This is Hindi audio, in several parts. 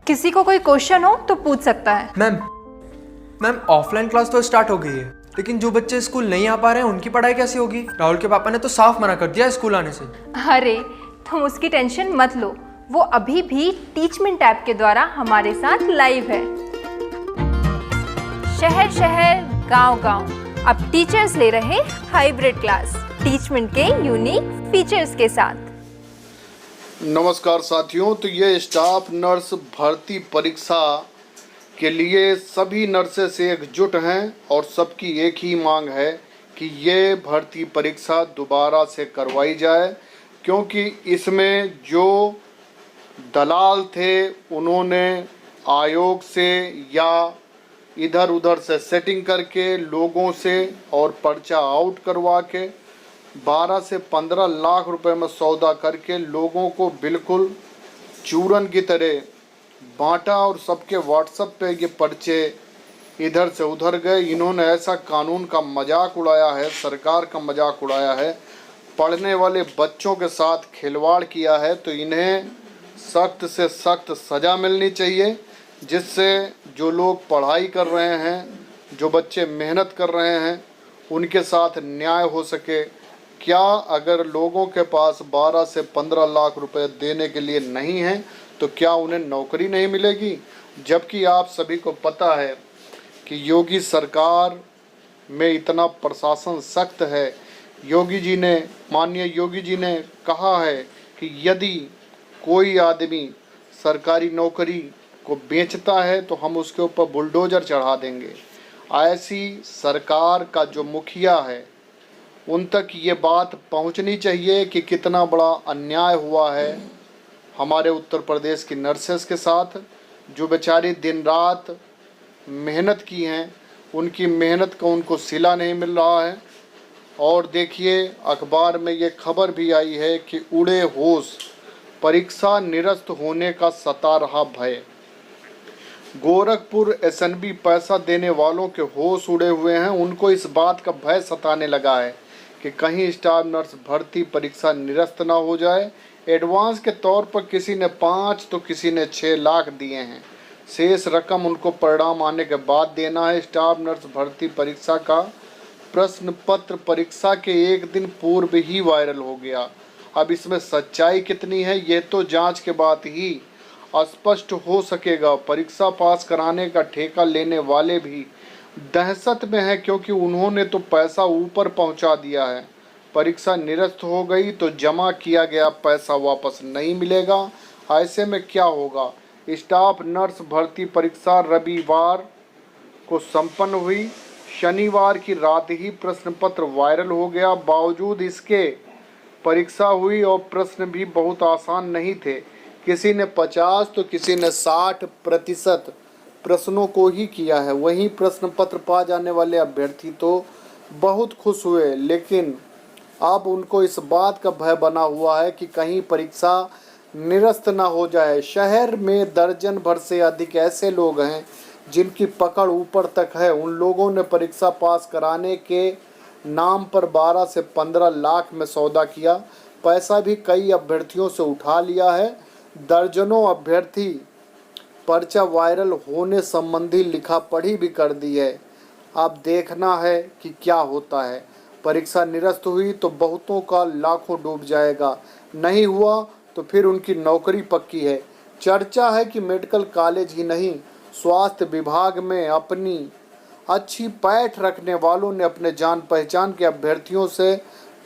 किसी को कोई क्वेश्चन हो तो पूछ सकता है। मैम ऑफलाइन क्लास तो स्टार्ट हो गई है, लेकिन जो बच्चे स्कूल नहीं आ पा रहे हैं उनकी पढ़ाई कैसे होगी? राहुल के पापा ने तो साफ मना कर दिया स्कूल आने से। अरे तुम उसकी टेंशन मत लो, वो अभी भी टीचमेंट ऐप के द्वारा हमारे साथ लाइव है। शहर शहर गांव गांव अब टीचर्स ले रहे हाइब्रिड क्लास टीचमेंट के यूनिक फीचर्स के साथ। नमस्कार साथियों, तो ये स्टाफ नर्स भर्ती परीक्षा के लिए सभी नर्सेस एकजुट हैं और सबकी एक ही मांग है कि ये भर्ती परीक्षा दोबारा से करवाई जाए, क्योंकि इसमें जो दलाल थे उन्होंने आयोग से या इधर उधर से सेटिंग करके लोगों से और पर्चा आउट करवा के 12 से 15 लाख रुपए में सौदा करके लोगों को बिल्कुल चूरन की तरह बांटा और सबके व्हाट्सएप पे ये पर्चे इधर से उधर गए। इन्होंने ऐसा कानून का मजाक उड़ाया है, सरकार का मजाक उड़ाया है, पढ़ने वाले बच्चों के साथ खिलवाड़ किया है। तो इन्हें सख्त से सख्त सज़ा मिलनी चाहिए, जिससे जो लोग पढ़ाई कर रहे हैं, जो बच्चे मेहनत कर रहे हैं, उनके साथ न्याय हो सके। क्या अगर लोगों के पास 12 से 15 लाख रुपए देने के लिए नहीं हैं तो क्या उन्हें नौकरी नहीं मिलेगी? जबकि आप सभी को पता है कि योगी सरकार में इतना प्रशासन सख्त है। माननीय योगी जी ने कहा है कि यदि कोई आदमी सरकारी नौकरी को बेचता है तो हम उसके ऊपर बुलडोजर चढ़ा देंगे। ऐसी सरकार का जो मुखिया है उन तक ये बात पहुंचनी चाहिए कि कितना बड़ा अन्याय हुआ है हमारे उत्तर प्रदेश की नर्सेस के साथ, जो बेचारी दिन रात मेहनत की हैं, उनकी मेहनत का उनको सिला नहीं मिल रहा है। और देखिए अखबार में ये खबर भी आई है कि उड़े होश, परीक्षा निरस्त होने का सता रहा भय। गोरखपुर एसएनबी पैसा देने वालों के होश उड़े हुए हैं। उनको इस बात का भय सताने लगा है कि कहीं स्टाफ नर्स भर्ती परीक्षा निरस्त ना हो जाए। एडवांस के तौर पर किसी ने 5 तो किसी ने 6 लाख दिए हैं। शेष रकम उनको परिणाम आने के बाद देना है। स्टाफ नर्स भर्ती परीक्षा का प्रश्न पत्र परीक्षा के एक दिन पूर्व ही वायरल हो गया। अब इसमें सच्चाई कितनी है ये तो जांच के बाद ही स्पष्ट हो सकेगा। परीक्षा पास कराने का ठेका लेने वाले भी दहशत में है, क्योंकि उन्होंने तो पैसा ऊपर पहुंचा दिया है। परीक्षा निरस्त हो गई तो जमा किया गया पैसा वापस नहीं मिलेगा। ऐसे में क्या होगा? स्टाफ नर्स भर्ती परीक्षा रविवार को संपन्न हुई। शनिवार की रात ही प्रश्न पत्र वायरल हो गया। बावजूद इसके परीक्षा हुई और प्रश्न भी बहुत आसान नहीं थे। किसी ने 50 तो किसी ने 60% प्रश्नों को ही किया है। वहीं प्रश्न पत्र पा जाने वाले अभ्यर्थी तो बहुत खुश हुए, लेकिन अब उनको इस बात का भय बना हुआ है कि कहीं परीक्षा निरस्त ना हो जाए। शहर में दर्जन भर से अधिक ऐसे लोग हैं जिनकी पकड़ ऊपर तक है। उन लोगों ने परीक्षा पास कराने के नाम पर 12 से 15 लाख में सौदा किया। पैसा भी कई अभ्यर्थियों से उठा लिया है। दर्जनों अभ्यर्थी पर्चा वायरल होने संबंधी लिखा पढ़ी भी कर दी है। अब देखना है कि क्या होता है। परीक्षा निरस्त हुई तो बहुतों का लाखों डूब जाएगा, नहीं हुआ तो फिर उनकी नौकरी पक्की है। चर्चा है कि मेडिकल कॉलेज ही नहीं, स्वास्थ्य विभाग में अपनी अच्छी पैठ रखने वालों ने अपने जान पहचान के अभ्यर्थियों से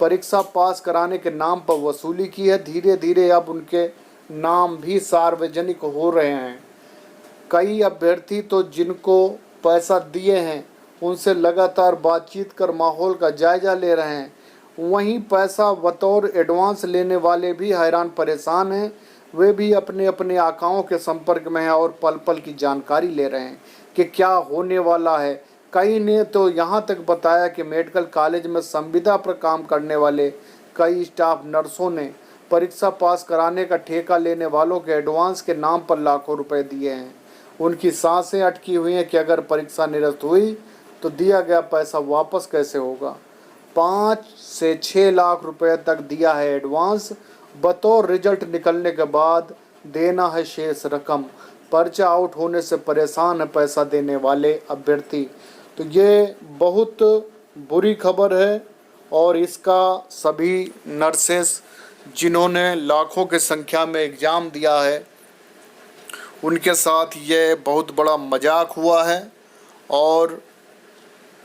परीक्षा पास कराने के नाम पर वसूली की है। धीरे धीरे अब उनके नाम भी सार्वजनिक हो रहे हैं। कई अभ्यर्थी तो जिनको पैसा दिए हैं उनसे लगातार बातचीत कर माहौल का जायजा ले रहे हैं। वहीं पैसा बतौर एडवांस लेने वाले भी हैरान परेशान हैं। वे भी अपने अपने आकाओं के संपर्क में हैं और पल पल की जानकारी ले रहे हैं कि क्या होने वाला है। कई ने तो यहाँ तक बताया कि मेडिकल कॉलेज में संविदा पर काम करने वाले कई स्टाफ नर्सों ने परीक्षा पास कराने का ठेका लेने वालों के एडवांस के नाम पर लाखों रुपए दिए हैं। उनकी सांसें अटकी हुई हैं कि अगर परीक्षा निरस्त हुई तो दिया गया पैसा वापस कैसे होगा। 5 से 6 लाख रुपए तक दिया है एडवांस, बतौर रिजल्ट निकलने के बाद देना है शेष रकम। पर्चा आउट होने से परेशान है पैसा देने वाले अभ्यर्थी। तो ये बहुत बुरी खबर है और इसका सभी नर्सेस जिन्होंने लाखों की संख्या में एग्ज़ाम दिया है उनके साथ ये बहुत बड़ा मजाक हुआ है और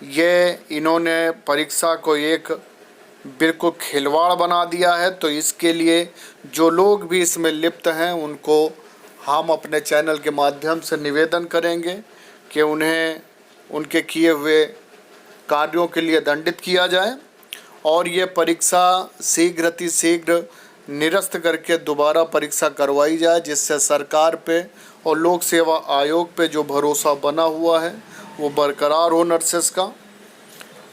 ये इन्होंने परीक्षा को एक बिल्कुल खिलवाड़ बना दिया है। तो इसके लिए जो लोग भी इसमें लिप्त हैं उनको हम अपने चैनल के माध्यम से निवेदन करेंगे कि उन्हें उनके किए हुए कार्यों के लिए दंडित किया जाए और ये परीक्षा शीघ्र निरस्त करके दोबारा परीक्षा करवाई जाए, जिससे सरकार पे और लोक सेवा आयोग पे जो भरोसा बना हुआ है वो बरकरार हो नर्सेस का।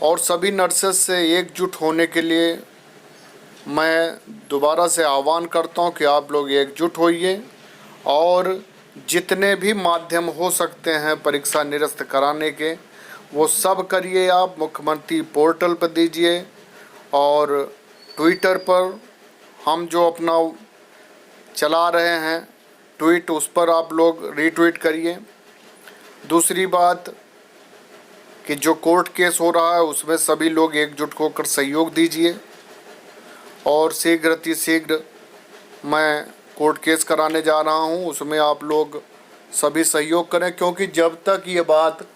और सभी नर्सेस से एकजुट होने के लिए मैं दोबारा से आह्वान करता हूं कि आप लोग एकजुट होइए और जितने भी माध्यम हो सकते हैं परीक्षा निरस्त कराने के वो सब करिए। आप मुख्यमंत्री पोर्टल पर दीजिए और ट्विटर पर हम जो अपना चला रहे हैं ट्वीट उस पर आप लोग रीट्वीट करिए। दूसरी बात कि जो कोर्ट केस हो रहा है उसमें सभी लोग एकजुट होकर सहयोग दीजिए और शीघ्र मैं कोर्ट केस कराने जा रहा हूं, उसमें आप लोग सभी सहयोग करें, क्योंकि जब तक ये बात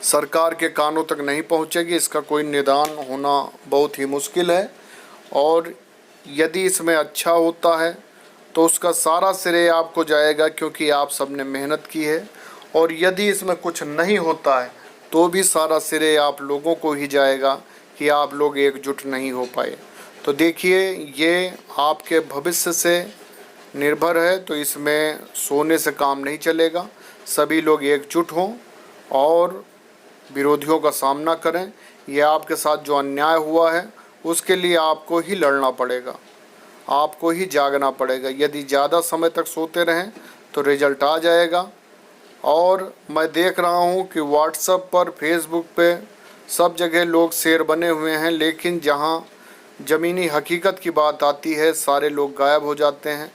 सरकार के कानों तक नहीं पहुंचेगी इसका कोई निदान होना बहुत ही मुश्किल है। और यदि इसमें अच्छा होता है तो उसका सारा श्रेय आपको जाएगा क्योंकि आप सबने मेहनत की है, और यदि इसमें कुछ नहीं होता है तो भी सारा श्रेय आप लोगों को ही जाएगा कि आप लोग एकजुट नहीं हो पाए। तो देखिए ये आपके भविष्य से निर्भर है, तो इसमें सोने से काम नहीं चलेगा। सभी लोग एकजुट हों और विरोधियों का सामना करें। ये आपके साथ जो अन्याय हुआ है उसके लिए आपको ही लड़ना पड़ेगा, आपको ही जागना पड़ेगा। यदि ज़्यादा समय तक सोते रहें तो रिजल्ट आ जाएगा। और मैं देख रहा हूँ कि व्हाट्सएप पर, फेसबुक पे सब जगह लोग शेर बने हुए हैं, लेकिन जहाँ ज़मीनी हकीकत की बात आती है सारे लोग गायब हो जाते हैं।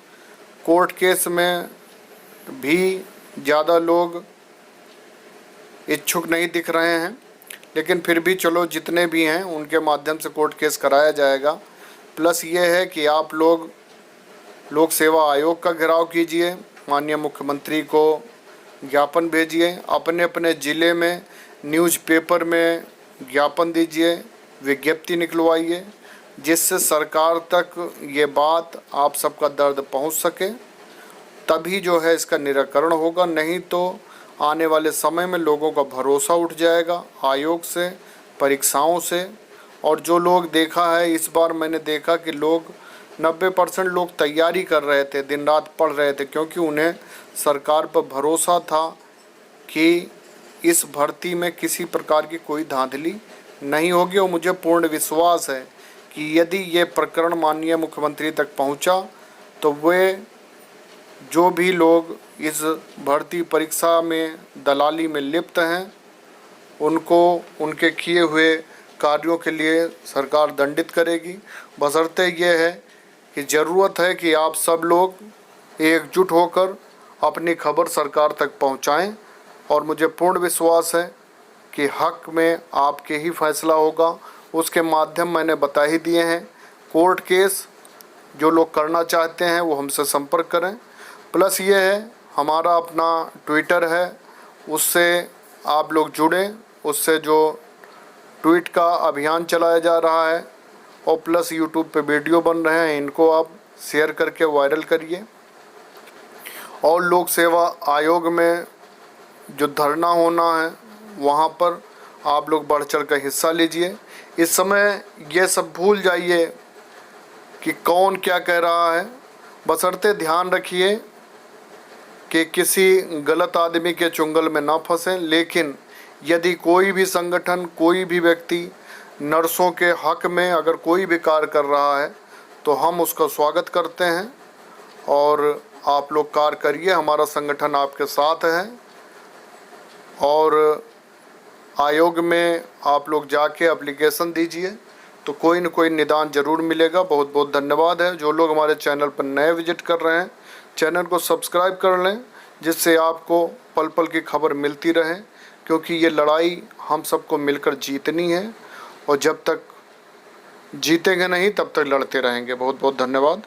कोर्ट केस में भी ज़्यादा लोग इच्छुक नहीं दिख रहे हैं, लेकिन फिर भी चलो जितने भी हैं उनके माध्यम से कोर्ट केस कराया जाएगा। प्लस ये है कि आप लोग लोक सेवा आयोग का घेराव कीजिए, माननीय मुख्यमंत्री को ज्ञापन भेजिए, अपने अपने ज़िले में न्यूज़पेपर में ज्ञापन दीजिए, विज्ञप्ति निकलवाइए, जिससे सरकार तक ये बात आप सबका दर्द पहुंच सके। तभी जो है इसका निराकरण होगा, नहीं तो आने वाले समय में लोगों का भरोसा उठ जाएगा आयोग से, परीक्षाओं से। और जो लोग देखा है इस बार मैंने देखा कि लोग 90% लोग तैयारी कर रहे थे, दिन रात पढ़ रहे थे, क्योंकि उन्हें सरकार पर भरोसा था कि इस भर्ती में किसी प्रकार की कोई धांधली नहीं होगी। और मुझे पूर्ण विश्वास है कि यदि ये प्रकरण माननीय मुख्यमंत्री तक पहुंचा तो वे जो भी लोग इस भर्ती परीक्षा में दलाली में लिप्त हैं उनको उनके किए हुए कार्यों के लिए सरकार दंडित करेगी। बशर्ते ये है कि ज़रूरत है कि आप सब लोग एकजुट होकर अपनी खबर सरकार तक पहुंचाएं। और मुझे पूर्ण विश्वास है कि हक में आपके ही फैसला होगा। उसके माध्यम मैंने बता ही दिए हैं। कोर्ट केस जो लोग करना चाहते हैं वो हमसे संपर्क करें। प्लस ये है हमारा अपना ट्विटर है, उससे आप लोग जुड़ें, उससे जो ट्वीट का अभियान चलाया जा रहा है, और प्लस यूट्यूब पे वीडियो बन रहे हैं, इनको आप शेयर करके वायरल करिए। और लोक सेवा आयोग में जो धरना होना है वहाँ पर आप लोग बढ़ चढ़ कर हिस्सा लीजिए। इस समय ये सब भूल जाइए कि कौन क्या कह रहा है, बशर्ते ध्यान रखिए कि किसी गलत आदमी के चुंगल में ना फंसें। लेकिन यदि कोई भी संगठन, कोई भी व्यक्ति नर्सों के हक में अगर कोई भी कार्य कर रहा है तो हम उसका स्वागत करते हैं। और आप लोग कार्य करिए, हमारा संगठन आपके साथ है। और आयोग में आप लोग जाके एप्लीकेशन दीजिए तो कोई न कोई निदान ज़रूर मिलेगा। बहुत बहुत धन्यवाद है। जो लोग हमारे चैनल पर नए विजिट कर रहे हैं चैनल को सब्सक्राइब कर लें, जिससे आपको पल पल की खबर मिलती रहे, क्योंकि ये लड़ाई हम सबको मिलकर जीतनी है और जब तक जीतेंगे नहीं तब तक लड़ते रहेंगे। बहुत बहुत धन्यवाद।